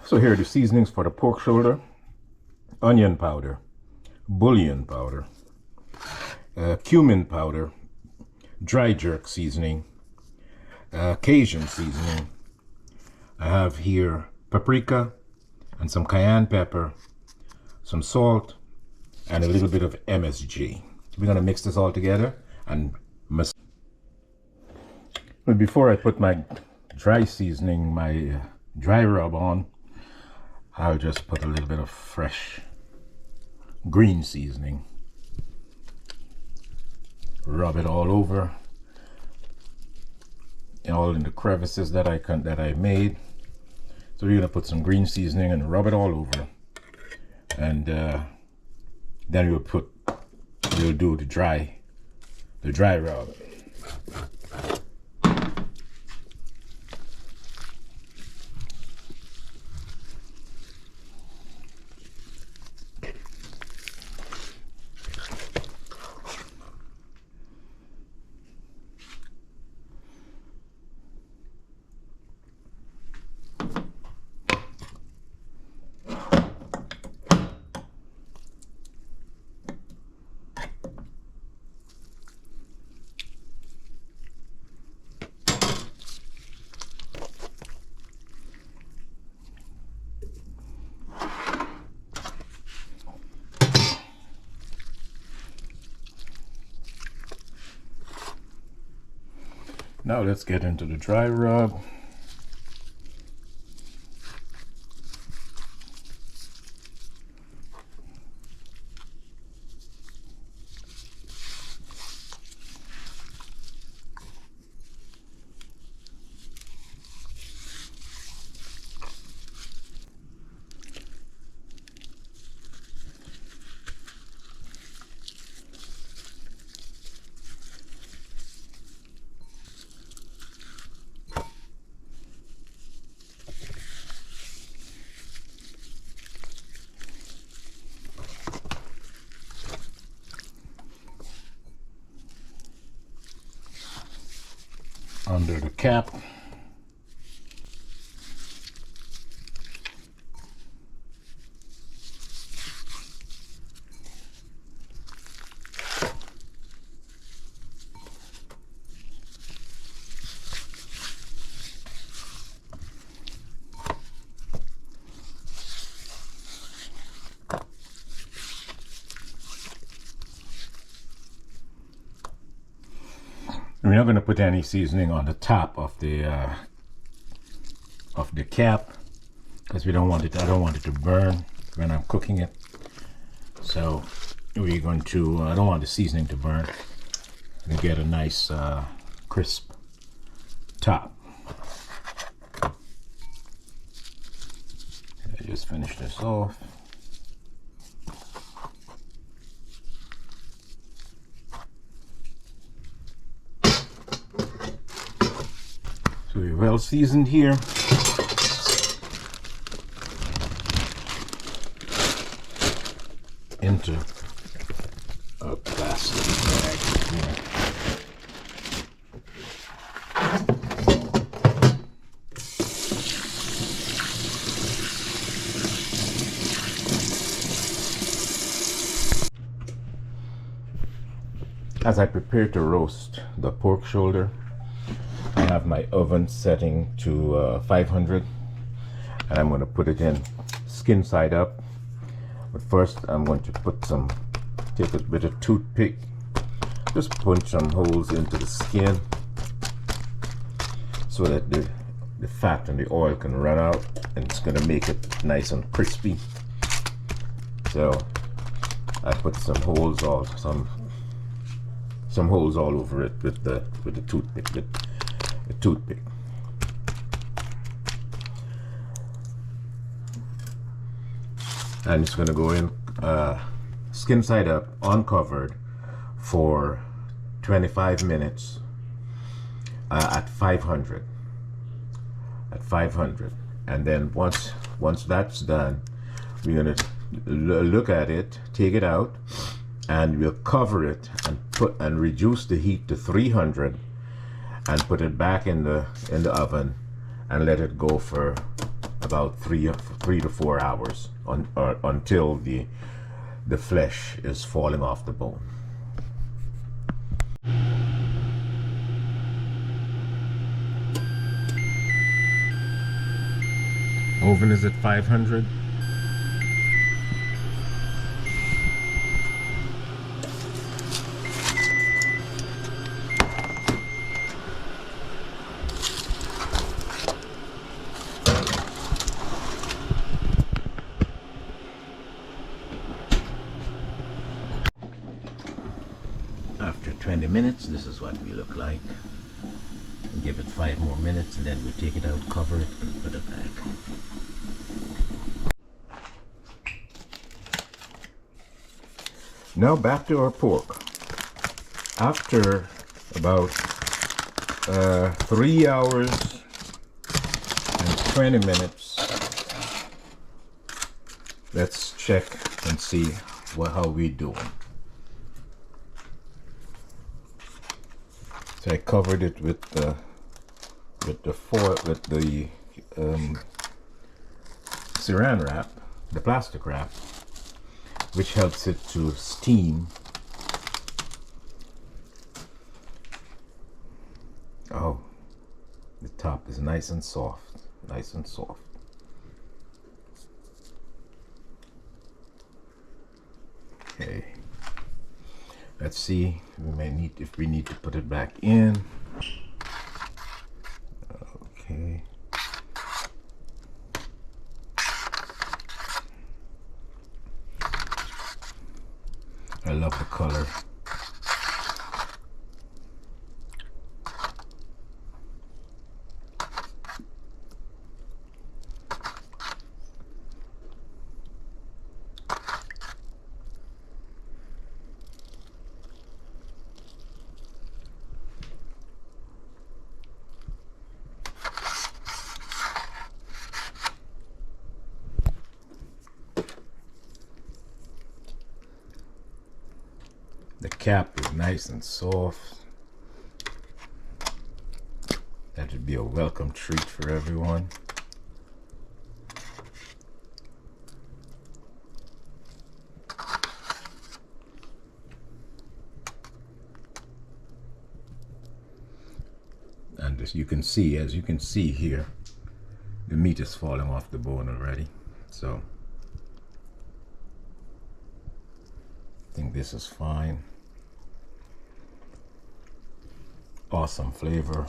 So here are the seasonings for the pork shoulder: onion powder, bullion powder, cumin powder, dry jerk seasoning, Cajun seasoning. I have here paprika and some cayenne pepper, some salt, and a little bit of MSG. We're going to mix this all together and mix. But before I put my dry seasoning, my dry rub on, I'll just put a little bit of fresh green seasoning. Rub it all over, all in the crevices that I made. So we're gonna put some green seasoning and rub it all over, and then we'll do the dry rub. Now let's get into the dry rub. Under the cap. We're not going to put any seasoning on the top of the cap, because we don't want it. I don't want it to burn when I'm cooking it. So we're going to. I don't want the seasoning to burn. And get a nice crisp top. I just finish this off. So we're well seasoned here. Into a plastic bag here. As I prepare to roast the pork shoulder, I have my oven setting to 500, and I'm going to put it in skin side up. But first I'm going to take a bit of toothpick, just punch some holes into the skin so that the fat and the oil can run out, and it's going to make it nice and crispy. So I put some holes all over it with the toothpick. And it's going to go in skin side up, uncovered, for 25 minutes at 500. And then once that's done, we're going to look at it, take it out, and we'll cover it and reduce the heat to 300, and put it back in the oven and let it go for about 3 to 4 hours until the flesh is falling off the bone. Oven is at 500. After 20 minutes, this is what we look like. Give it 5 more minutes and then we take it out, cover it, and put it back. Now back to our pork. After about 3 hours and 20 minutes, let's check and see how we doing. So I covered it with the saran wrap, the plastic wrap, which helps it to steam. Oh, the top is nice and soft, nice and soft. Okay, let's see if we need to put it back in. Okay. I love the color. The cap is nice and soft. That would be a welcome treat for everyone. And as you can see here, the meat is falling off the bone already. So I think this is fine. Awesome flavor.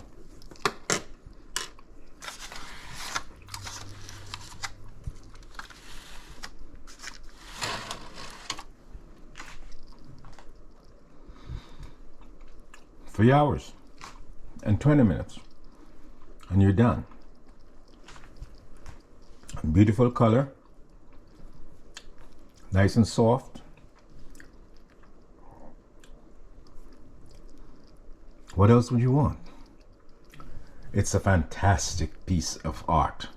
Three hours and 20 minutes and you're done. Beautiful color, nice and soft. What else would you want? It's a fantastic piece of art.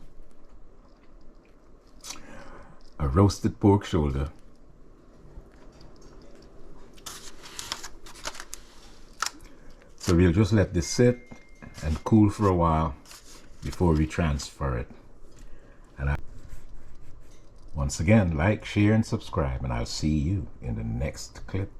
A roasted pork shoulder. So we'll just let this sit and cool for a while before we transfer it. And once again, like, share, and subscribe, and I'll see you in the next clip.